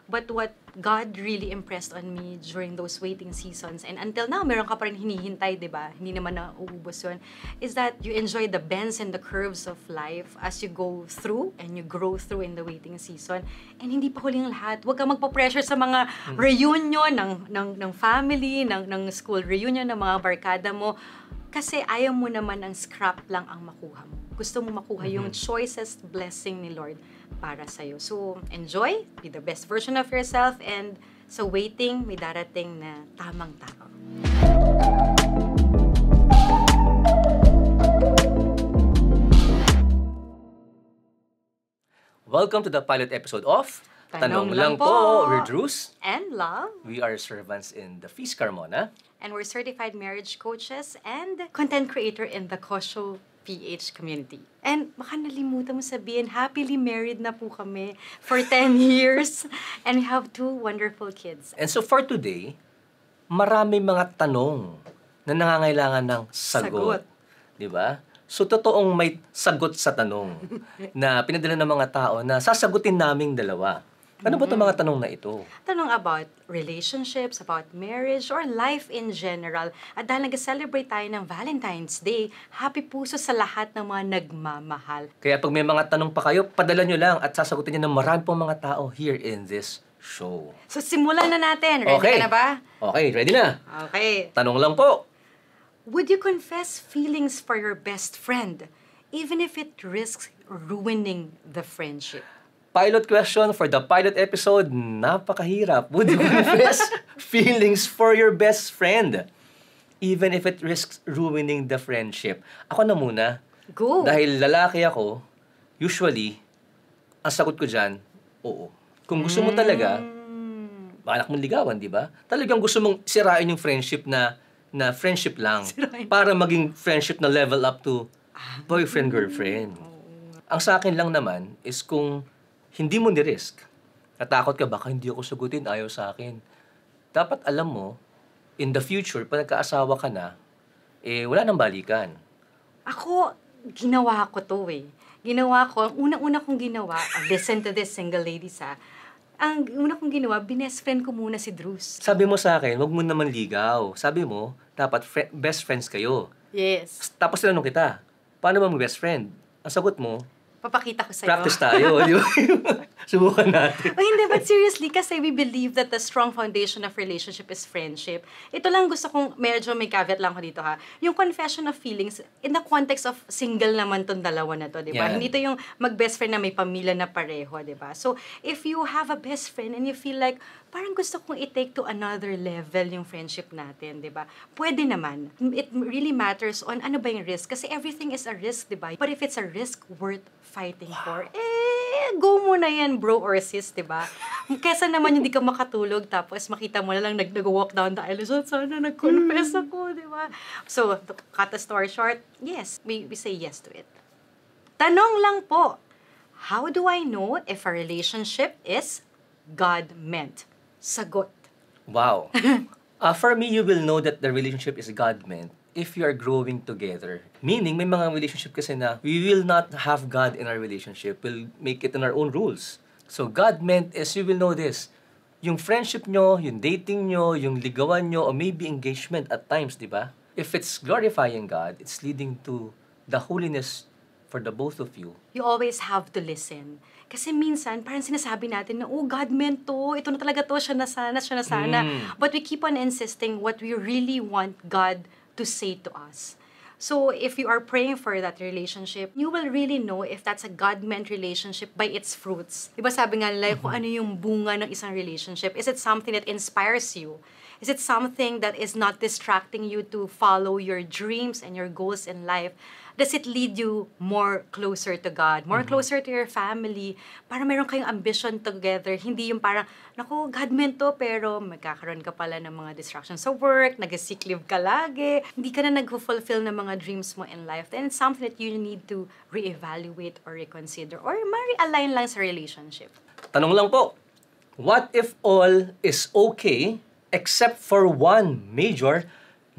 But what God really impressed on me during those waiting seasons, and until now, meron ka pa rin hinihintay, di ba? Hindi naman nauubos yun, is that you enjoy the bends and the curves of life as you go through and you grow through in the waiting season. And hindi pa huling lahat. Huwag kang magpa-pressure sa mga reunion ng family, ng school reunion, ng mga barkada mo. Kasi ayaw mo naman ang scrap lang ang makuha mo. Gusto mo makuha yung choicest blessing ni Lord para sa'yo. So, enjoy, be the best version of yourself, and sa waiting, may darating na tamang tao. Welcome to the pilot episode of Tanong Lang Po. We're Drews. And Love. We are servants in the Feast Carmona. And we're certified marriage coaches and content creator in the Kosho PH community. And baka nalimutan mo sabihin, happily married na po kami for 10 years. And we have 2 wonderful kids. And so for today, marami mga tanong na nangangailangan ng sagot. Di ba? So totoong may sagot sa tanong na pinadala ng mga tao na sasagutin naming dalawa. Ano ba itong mga tanong na ito? Tanong about relationships, about marriage, or life in general. At dahil nag-celebrate tayo ng Valentine's Day, happy puso sa lahat ng mga nagmamahal. Kaya pag may mga tanong pa kayo, padala nyo lang at sasagutin nyo ng marami pong mga tao here in this show. So simulan na natin. Ready ka na ba? Okay, ready na. Okay. Tanong lang po. Would you confess feelings for your best friend, even if it risks ruining the friendship? Pilot question for the pilot episode, napakahirap. Would you confess feelings for your best friend, even if it risks ruining the friendship? Ako na muna. Go. Dahil lalaki ako, usually, ang sagot ko dyan, oo. Kung gusto mo talaga, anak mong ligawan, di ba? Talagang gusto mong sirain yung friendship na friendship lang. Para maging friendship na level up to boyfriend-girlfriend. Ang sa akin lang naman is kung hindi mo ni-risk, natakot ka, baka hindi ako sagutin, ayaw sa akin. Dapat alam mo, in the future, pag nagkaasawa ka na, wala nang balikan. Ako, ginawa ko to Ginawa ko, ang unang-una kong ginawa, listen to this single ladies ang una kong ginawa, binest friend ko muna si Drews. Sabi mo sa akin, wag mo naman ligaw. Sabi mo, dapat best friends kayo. Yes. Tapos tinanong kita, paano ba mag-best friend? Ang sagot mo, papakita ko sa'yo. practice tayo, di ba? Subukan natin. Hindi, but seriously, kasi we believe that the strong foundation of relationship is friendship. Ito lang gusto kong, medyo may caveat lang ko dito yung confession of feelings, in the context of single naman tong dalawa na to, di ba? Yeah. Hindi to yung mag-best friend na may pamilya na pareho, di ba? So, if you have a best friend and you feel like, parang gusto kong i-take to another level yung friendship natin, di ba? Pwede naman. It really matters on ano ba yung risk. Kasi everything is a risk, di ba? But if it's a risk worth fighting for, go mo na yan, bro or sis, diba? Kesa naman hindi ka makatulog, tapos makita mo na lang nag-walk down the aisle, so sana nag-confess ako, diba? So, to cut the story short, yes, we say yes to it. Tanong lang po, how do I know if a relationship is God-meant? Sagot. Wow. For me, you will know that the relationship is God-meant if you are growing together. Meaning, may mga relationship kasi na we will not have God in our relationship. We'll make it in our own rules. So, God meant is you will know this. Yung friendship nyo, yung dating nyo, yung ligawan nyo, or maybe engagement at times, di ba? If it's glorifying God, it's leading to the holiness for the both of you. You always have to listen. Kasi minsan, parang sinasabi natin na, oh, God meant to. Ito na talaga to, siya na sana, siya na sana. But we keep on insisting what we really want God to say to us. So, if you are praying for that relationship, you will really know if that's a God-meant relationship by its fruits. Diba sabi nga nila, kung ano yung bunga ng isang relationship, is it something that inspires you? Is it something that is not distracting you to follow your dreams and your goals in life? Does it lead you more closer to God, more closer to your family, para meron kayong ambition together, hindi yung parang, naku, God meant to, pero magkakaroon ka pala ng mga distractions sa work, nag-sick leave ka lagi, hindi ka na nag-fulfill ng mga dreams mo in life, then it's something that you need to reevaluate or reconsider, or ma-realign lang sa relationship. Tanong lang po, what if all is okay except for one major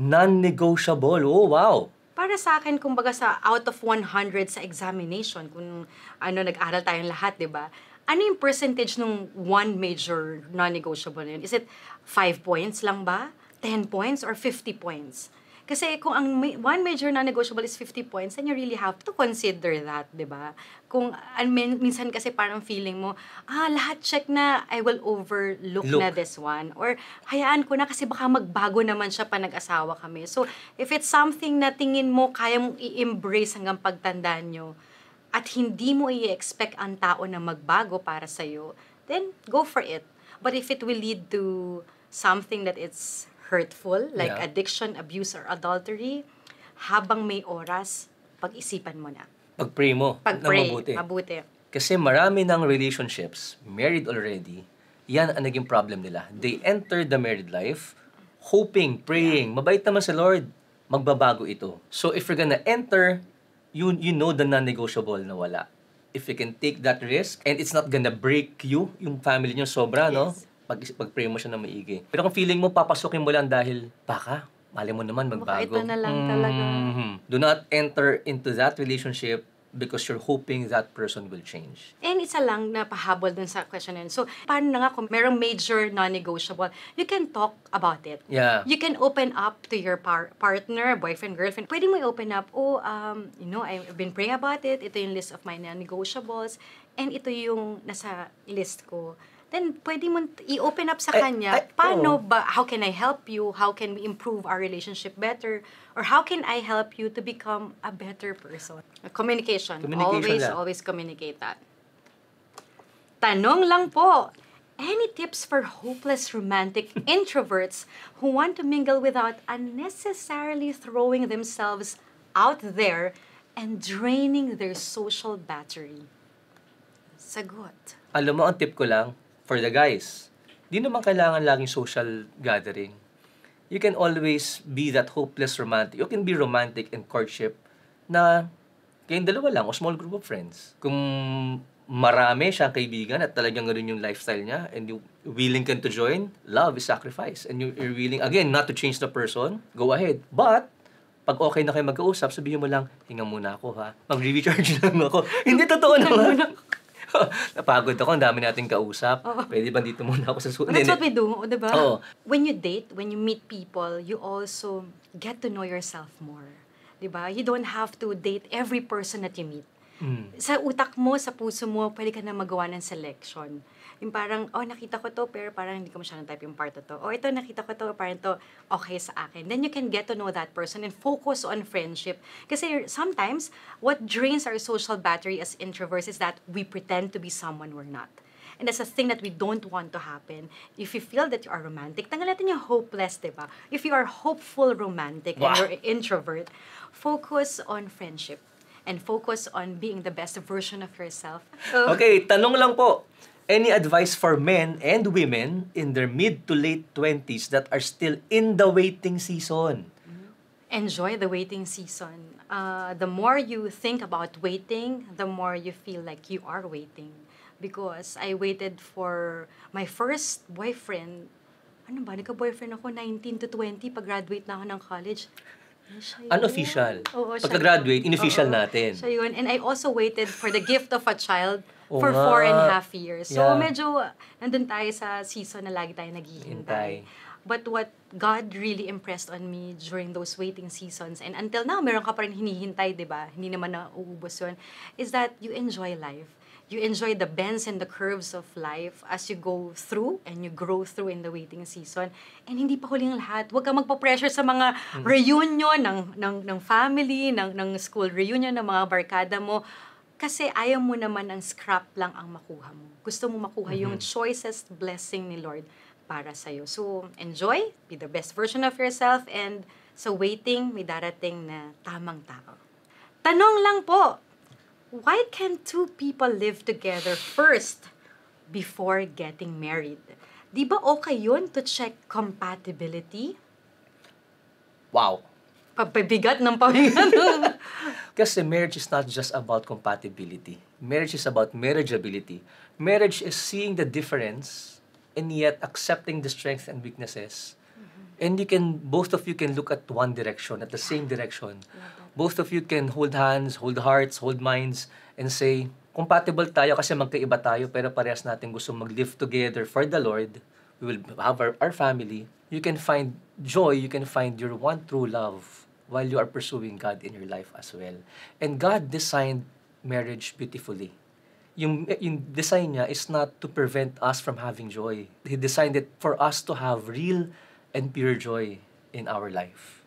non-negotiable? Oh, wow! Para sa akin, kumbaga sa out of 100 sa examination, kung nag-aral tayong lahat, di ba? ano yung percentage nung one major non-negotiable na yun? Is it 5 points lang ba? 10 points? Or 50 points? Kasi kung ang one major non-negotiable is 50 points, then you really have to consider that, di ba? Kung minsan kasi parang feeling mo, lahat check na, I will overlook na this one. Or hayaan ko na kasi baka magbago naman siya pa nag-asawa kami. So, if it's something na tingin mo, kaya mong i-embrace hanggang pagtandaan nyo, at hindi mo i-expect ang tao na magbago para sa'yo, then go for it. But if it will lead to something that it's hurtful, like addiction, abuse, or adultery, habang may oras, pag-isipan mo na. Pag-pray mo na mabuti. Kasi marami ng relationships, married already, yan ang naging problem nila. They enter the married life, hoping, praying, mabait naman sa Lord, magbabago ito. So if you're gonna enter, you know the non-negotiable na wala. If you can take that risk, and it's not gonna break you, yung family nyo sobra, no? Pag-pray mo siya na maigi. Pero kung feeling mo, papasukin mo lang dahil, baka, mali mo naman magbago. Baka ito na lang talaga. Do not enter into that relationship because you're hoping that person will change. And isa lang na pahabol dun sa question na yun. So, paano na nga kung merong major non-negotiable, you can talk about it. Yeah. You can open up to your partner, boyfriend, girlfriend. Pwede mo i-open up, I've been praying about it. Ito yung list of my non-negotiables. And ito yung nasa list ko. Then, pwede mo i-open up sa kanya, paano ba, how can I help you? How can we improve our relationship better? Or how can I help you to become a better person? Communication always communicate that. Tanong lang po, any tips for hopeless romantic introverts who want to mingle without unnecessarily throwing themselves out there and draining their social battery? Sagot. Alam mo, ang tip ko lang, for the guys, di naman kailangan laging social gathering. You can always be that hopeless romantic. You can be romantic in courtship na kayong dalawa lang o small group of friends. Kung marami siyang kaibigan at talagang ganoon yung lifestyle niya and you willing ka to join, love is sacrifice. And you're willing, again, not to change the person, go ahead. But, pag okay na kayo mag-uusap, sabihin mo lang, hinga muna ako ha. Mag-recharge lang ako. Hindi totoo naman. Napagod ako, ang dami nating kausap. Pwede ba dito muna ako sa That's what we do, diba? Oo. When you date, when you meet people, you also get to know yourself more. Diba? You don't have to date every person that you meet. Sa utak mo, sa puso mo, pwede ka na magawa ng selection. Yung parang, nakita ko to, pero parang hindi ko masyadong type yung part na to. Ito, nakita ko to, parang to, okay sa akin. Then you can get to know that person and focus on friendship. Kasi sometimes, what drains our social battery as introverts is that we pretend to be someone we're not. And that's a thing that we don't want to happen. If you feel that you are romantic, tanggal natin yung hopeless, diba? If you are hopeful romantic and you're an introvert, focus on friendship. And focus on being the best version of yourself. Okay, tanong lang po. Any advice for men and women in their mid to late 20s that are still in the waiting season? Enjoy the waiting season. The more you think about waiting, the more you feel like you are waiting. Because I waited for my first boyfriend. Ano ba? Nagka-boyfriend ako 19 to 20 pag-graduate na ako ng college. Unofficial. Oo, pagka-graduate, inofficial natin. Siya yun. And I also waited for the gift of a child for 4.5 years. So, medyo nandun tayo sa season na lagi tayo naghihintay. But what God really impressed on me during those waiting seasons, and until now, meron ka pa rin hinihintay, di ba? Hindi naman nauubos yun, is that you enjoy life. You enjoy the bends and the curves of life as you go through and you grow through in the waiting season. And hindi pa huling lahat. Huwag kang magpa-pressure sa mga reunion ng family, ng school reunion, ng mga barkada mo. Kasi ayaw mo naman ng scrap lang ang makuha mo. Gusto mo makuha yung choicest blessing ni Lord para sa'yo. So, enjoy, be the best version of yourself, and sa waiting, may darating na tamang tao. Tanong lang po, why can't two people live together first before getting married? Di ba okay yun to check compatibility? Wow. Pabigat ng pabigat. Kasi marriage is not just about compatibility. Marriage is about marriageability. Marriage is seeing the difference and yet accepting the strengths and weaknesses. And both of you can look at one direction, at the same direction. Both of you can hold hands, hold hearts, hold minds, and say, compatible tayo kasi magkaiba tayo, pero parehas natin gusto mag-live together for the Lord. We will have our family. You can find joy, you can find your one true love while you are pursuing God in your life as well. And God designed marriage beautifully. Yung design niya is not to prevent us from having joy. He designed it for us to have real and pure joy in our life.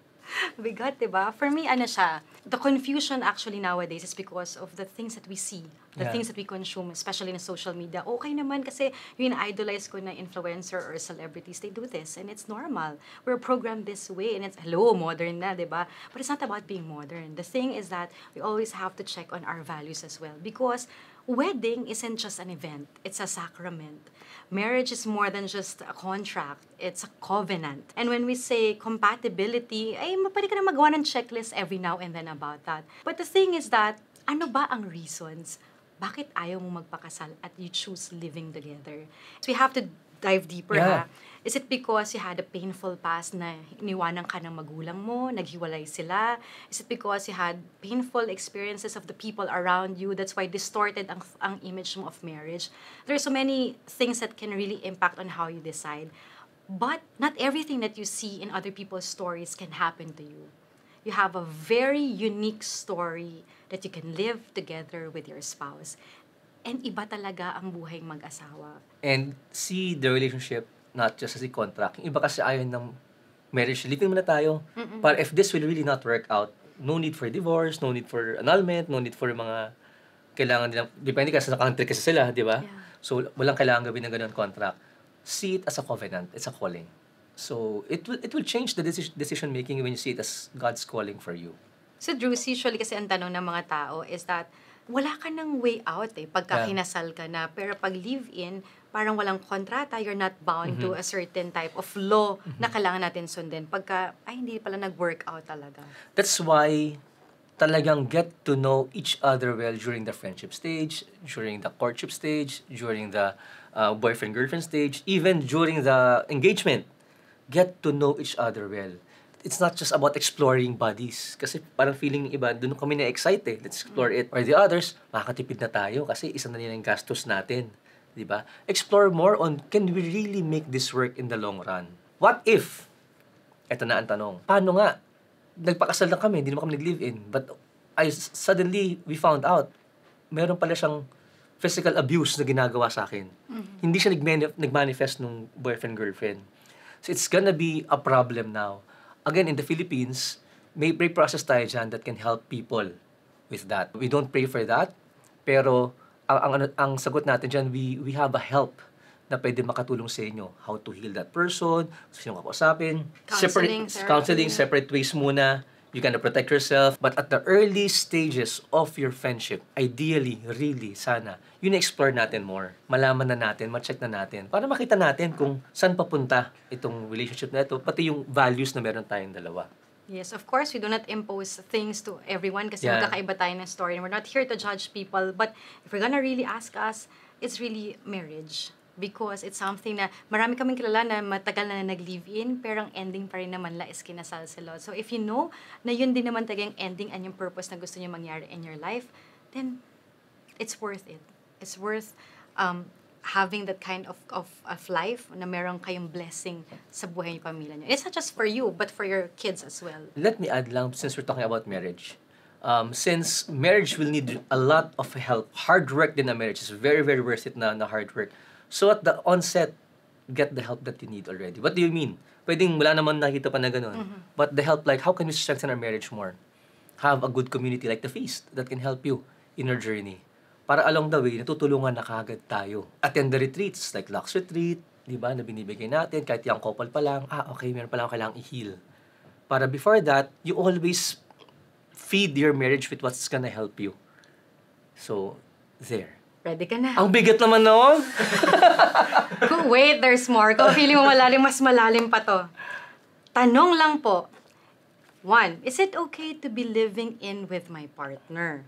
Bigat, diba? For me, ano siya, the confusion actually nowadays is because of the things that we see, the Yeah. things that we consume, especially in social media. Okay naman kasi yung idolize ko na influencer or celebrities, they do this and it's normal. We're programmed this way and it's, hello, modern na, diba? But it's not about being modern. The thing is that we always have to check on our values as well because wedding isn't just an event, it's a sacrament. Marriage is more than just a contract, it's a covenant. And when we say compatibility, ay pwede ka na magawa ng checklist every now and then about that. But the thing is that, ano ba ang reasons? Bakit ayaw mo magpakasal at you choose living together? So we have to dive deeper, Yeah. ha? Is it because you had a painful past na iniwanan ka ng magulang mo, naghiwalay sila? Is it because you had painful experiences of the people around you, that's why distorted ang image mo of marriage? There are so many things that can really impact on how you decide. But not everything that you see in other people's stories can happen to you. You have a very unique story that you can live together with your spouse. And iba talaga ang buhay mag-asawa. And see the relationship not just as a contract. Yung iba kasi ayaw ng marriage, living muna tayo. But if this will really not work out, no need for divorce, no need for annulment, no need for mga kailangan nilang, depende kasi sa country kasi sila, di ba? Yeah. So, walang kailangan gawin ng ganun contract. See it as a covenant. It's a calling. So, it will change the decision making when you see it as God's calling for you. So, Drews, usually kasi ang tanong ng mga tao is that wala ka ng way out pagka Yeah. kinasal ka na. Pero pag live-in, parang walang kontrata, you're not bound to a certain type of law na kailangan natin sundin. Pagka, ay, hindi pala nag-work out talaga. That's why talagang get to know each other well during the friendship stage, during the courtship stage, during the boyfriend-girlfriend stage, even during the engagement. Get to know each other well. It's not just about exploring bodies. Kasi parang feeling ng iba, doon kami na-excite Let's explore it. Or the others, makakatipid na tayo kasi isa na nila yung gastos natin. Diba? Explore more on, can we really make this work in the long run? What if? Ito na ang tanong. Paano nga? Nagpakasal na kami, hindi naman kami nag-live-in. But suddenly, we found out, meron pala siyang physical abuse na ginagawa sa akin. Hindi siya nag-manifest nung boyfriend-girlfriend. So it's gonna be a problem now. Again, in the Philippines, may pray process tayo dyan that can help people with that. We don't pray for that, pero ang sagot natin dyan, we have a help na pwede makatulong sa inyo. How to heal that person, sino kakausapin. Counseling, separate ways muna. You can protect yourself. But at the early stages of your friendship, ideally, really, sana, yun explore natin more. Malaman na natin, ma-check na natin. Para makita natin kung saan papunta itong relationship na ito, pati yung values na meron tayong dalawa. Yes, of course, we do not impose things to everyone kasi Yeah. magkakaiba tayo ng story and we're not here to judge people. But if you're gonna really ask us, it's really marriage. Because it's something na marami kaming kilala na matagal na nag-live-in pero ang ending pa rin naman is kinasal sila. So if you know na yun din naman talaga yung ending and yung purpose na gusto niyo mangyari in your life, then it's worth it. It's worth having that kind of life na meron kayong blessing sa buhay ng pamilya niyo. It's not just for you, but for your kids as well. Let me add lang, since we're talking about marriage. Since marriage will need a lot of help, hard work din na marriage is very, very worth it na hard work. So at the onset, get the help that you need already. What do you mean? Pwedeng wala naman nakita pa na ganun. But the help, like, how can we strengthen our marriage more? Have a good community like the Feast that can help you in your journey. Para along the way, natutulungan na kagad tayo. Attend the retreats, like Lux Retreat, di ba, na binibigay natin, kahit yung couple pa lang, okay, meron pa lang kailangang i-heal. Para before that, you always feed your marriage with what's gonna help you. So, there. Ready ka na? Ang bigat naman noon. Wait, there's more. Kung feeling mo malalim, mas malalim pa to. Tanong lang po. 1, is it okay to be living in with my partner?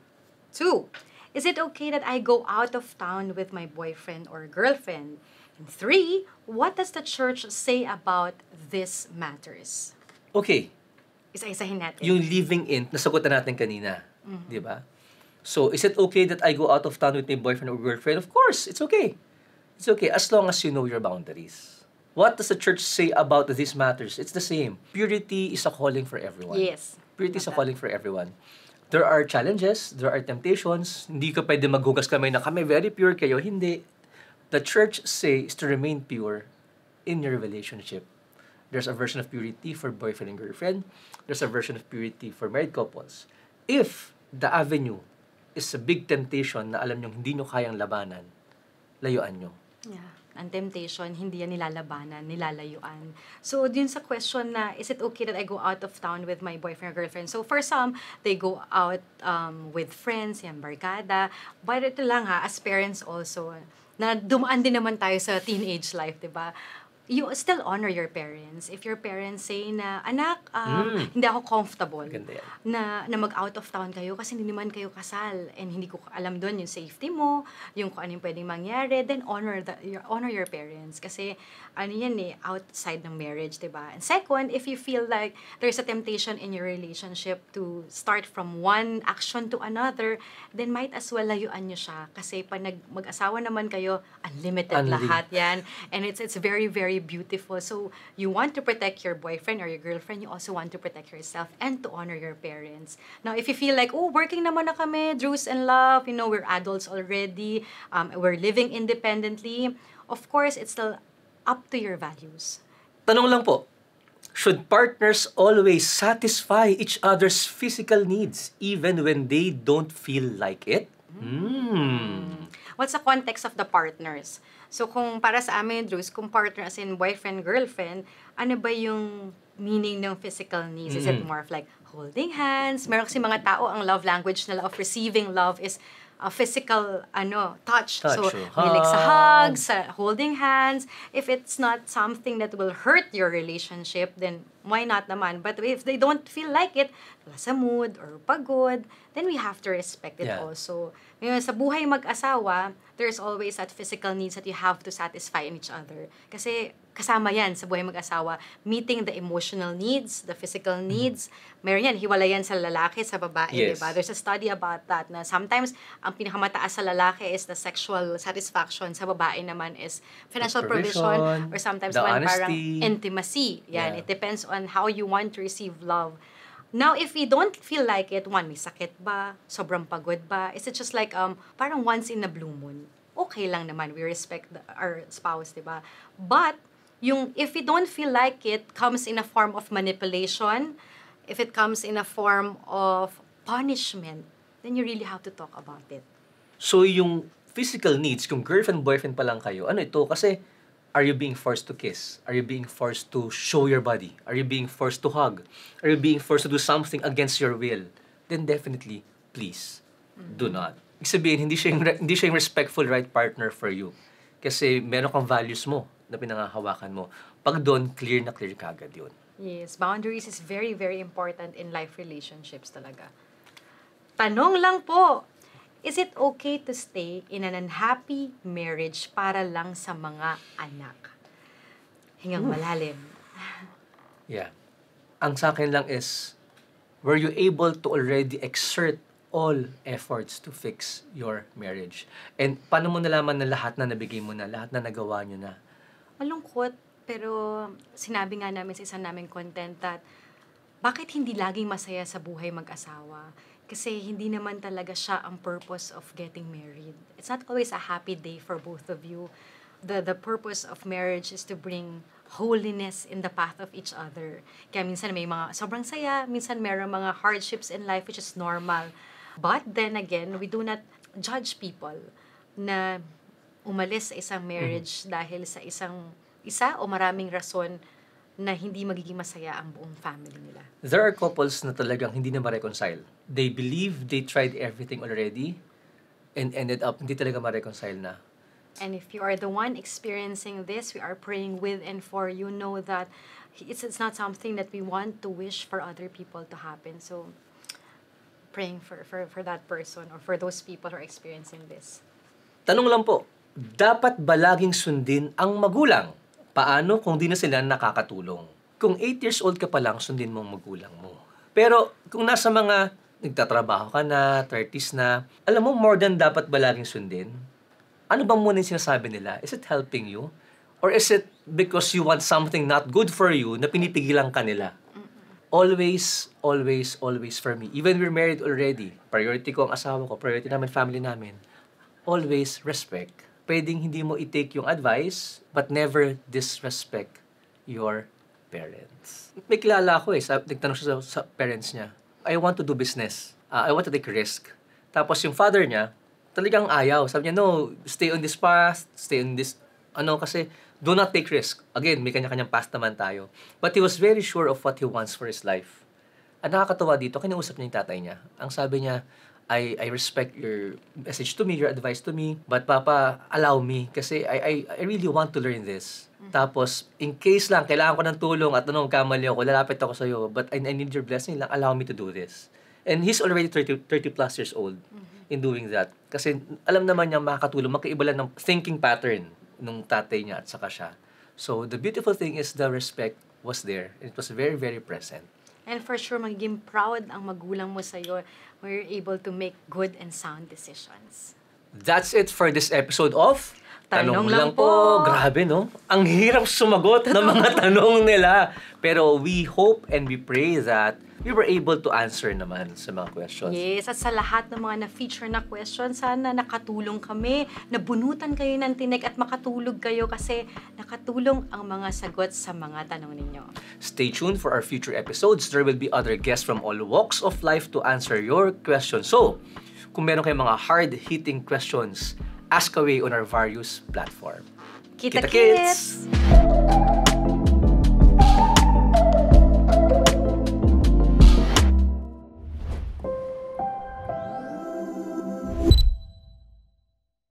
2, is it okay that I go out of town with my boyfriend or girlfriend? And 3, what does the church say about these matters? Okay. Isa-isahin natin. Yung living in, nasagot na natin kanina. Di ba? So, is it okay that I go out of town with my boyfriend or girlfriend? Of course, it's okay. It's okay as long as you know your boundaries. What does the church say about these matters? It's the same. Purity is a calling for everyone. Yes. Purity is a calling for everyone. There are challenges, there are temptations. Hindi ka pwede maghugas kamay na kami very pure kayo. Hindi. The church says to remain pure in your relationship. There's a version of purity for boyfriend and girlfriend. There's a version of purity for married couples. If the avenue is a big temptation na alam nyo hindi nyo kayang labanan, layuan nyo. Yeah. Ang temptation, hindi yan nilalabanan, nilalayuan. So, dun sa question na, is it okay that I go out of town with my boyfriend or girlfriend? So, for some, they go out with friends, yan, barkada. But ito lang as parents also, na dumaan din naman tayo sa teenage life, di ba? You still honor your parents. If your parents say na, anak, hindi ako comfortable na mag-out of town kayo kasi hindi naman kayo kasal and hindi ko alam doon yung safety mo, yung kung ano yung pwedeng mangyari, then honor your parents. Kasi ano yan outside ng marriage, diba? And second, if you feel like there's a temptation in your relationship to start from one action to another, then might as well layuan nyo siya. Kasi pag mag-asawa naman kayo, unlimited lahat yan. And it's very, very beautiful. So, you want to protect your boyfriend or your girlfriend, you also want to protect yourself and to honor your parents. Now, if you feel like, working naman na kami, Drews and Love, we're adults already, we're living independently, of course, it's still up to your values. Tanong lang po, should partners always satisfy each other's physical needs even when they don't feel like it? What's the context of the partners? So, kung para sa amin, Drews, kung partner as in boyfriend, girlfriend, ano ba yung meaning ng physical needs? Is it more of like holding hands? Meron kasi mga tao, ang love language nila of receiving love is physical touch. So, hilig sa hugs, sa holding hands. If it's not something that will hurt your relationship, then why not naman? But if they don't feel like it, sa mood or pagod, then we have to respect it also. Sa buhay mag-asawa, there's always that physical needs that you have to satisfy in each other. Kasi kasama yan sa buhay mag-asawa. Meeting the emotional needs, the physical needs. Meron yan, hiwalay yan sa lalaki, sa babae, diba? There's a study about that na sometimes ang pinakamataas sa lalaki is the sexual satisfaction. Sa babae naman is financial provision or sometimes naman parang intimacy. Yan, it depends on how you want to receive love. Now, if we don't feel like it, may sakit ba? Sobrang pagod ba? Is it just like, parang once in a blue moon? Okay lang naman. We respect our spouse, diba? But, if we don't feel like it, comes in a form of manipulation, if it comes in a form of punishment, then you really have to talk about it. So, yung physical needs, kung girlfriend, boyfriend pa lang kayo, ano ito? Kasi, are you being forced to kiss? Are you being forced to show your body? Are you being forced to hug? Are you being forced to do something against your will? Then definitely, please, do not. Ibig sabihin, hindi siya yung respectful right partner for you. Kasi meron kang values mo na pinangahawakan mo. Pag doon, clear na clear kagad yun. Yes, boundaries is very, very important in life relationships talaga. Tanong lang po, is it okay to stay in an unhappy marriage para lang sa mga anak? Hingang malalim. Yeah. Ang sa akin lang is, were you able to already exert all efforts to fix your marriage? And paano mo nalaman na lahat na nabigay mo na, lahat na nagawa nyo na? Malungkot, pero sinabi nga namin sa isang naming content that bakit hindi laging masaya sa buhay mag-asawa? Kasi hindi naman talaga siya ang purpose of getting married. It's not always a happy day for both of you. The purpose of marriage is to bring holiness in the path of each other. Kaya minsan may mga sobrang saya, minsan mayroong mga hardships in life which is normal. But then again, we do not judge people na umalis sa isang marriage dahil sa isa o maraming rason na hindi magiging masaya ang buong family nila. There are couples na talagang hindi na ma-reconcile. They believe they tried everything already and ended up hindi talaga ma-reconcile na. And if you are the one experiencing this, we are praying with and for you. Know that it's not something that we want to wish for other people to happen. So, praying for that person or for those people who are experiencing this. Tanong lang po, dapat ba laging sundin ang magulang? Paano kung di na sila nakakatulong? Kung 8 years old ka pa lang, sundin mo ang magulang mo. Pero kung nasa mga nagtatrabaho ka na, 30s na, alam mo, more than dapat ba laging sundin? Ano ba muna yung sinasabi nila? Is it helping you? Or is it because you want something not good for you na pinipigilan ka nila? Always, always, always for me. Even we're married already, priority ko ang asawa ko, priority namin, family namin. Always respect. Pwedeng hindi mo i-take yung advice, but never disrespect your parents. May kilala ako nagtanong siya sa parents niya, I want to do business. I want to take a risk. Tapos yung father niya, talagang ayaw. Sabi niya, no, stay on this path, stay on this, kasi do not take risk. Again, may kanya-kanyang path naman tayo. But he was very sure of what he wants for his life. At nakakatawa dito, kinausap niya yung tatay niya. Ang sabi niya, I respect your message to me, your advice to me, but Papa, allow me kasi I really want to learn this. Tapos, in case lang, kailangan ko ng tulong at kamali ako, lalapit ako sa'yo, but I need your blessing lang, allow me to do this. And he's already 30 plus years old in doing that. Kasi alam naman niya makakatulong, magkaiba lang ng thinking pattern nung tatay niya at saka siya. So, the beautiful thing is the respect was there. It was very, very present. And for sure, magiging proud ang magulang mo sa'yo when you're able to make good and sound decisions. That's it for this episode of Tanong Lang Po. Grabe, no? Ang hirap sumagot ng mga tanong nila. Pero we hope and we pray that we were able to answer naman sa mga questions. Yes, at sa lahat ng mga na-feature na questions, sana nakatulong kami, nabunutan kayo ng tinig at makatulog kayo kasi nakatulong ang mga sagot sa mga tanong ninyo. Stay tuned for our future episodes. There will be other guests from all walks of life to answer your questions. So, kung meron kayong mga hard-hitting questions, ask away on our various platform. Kita-kits!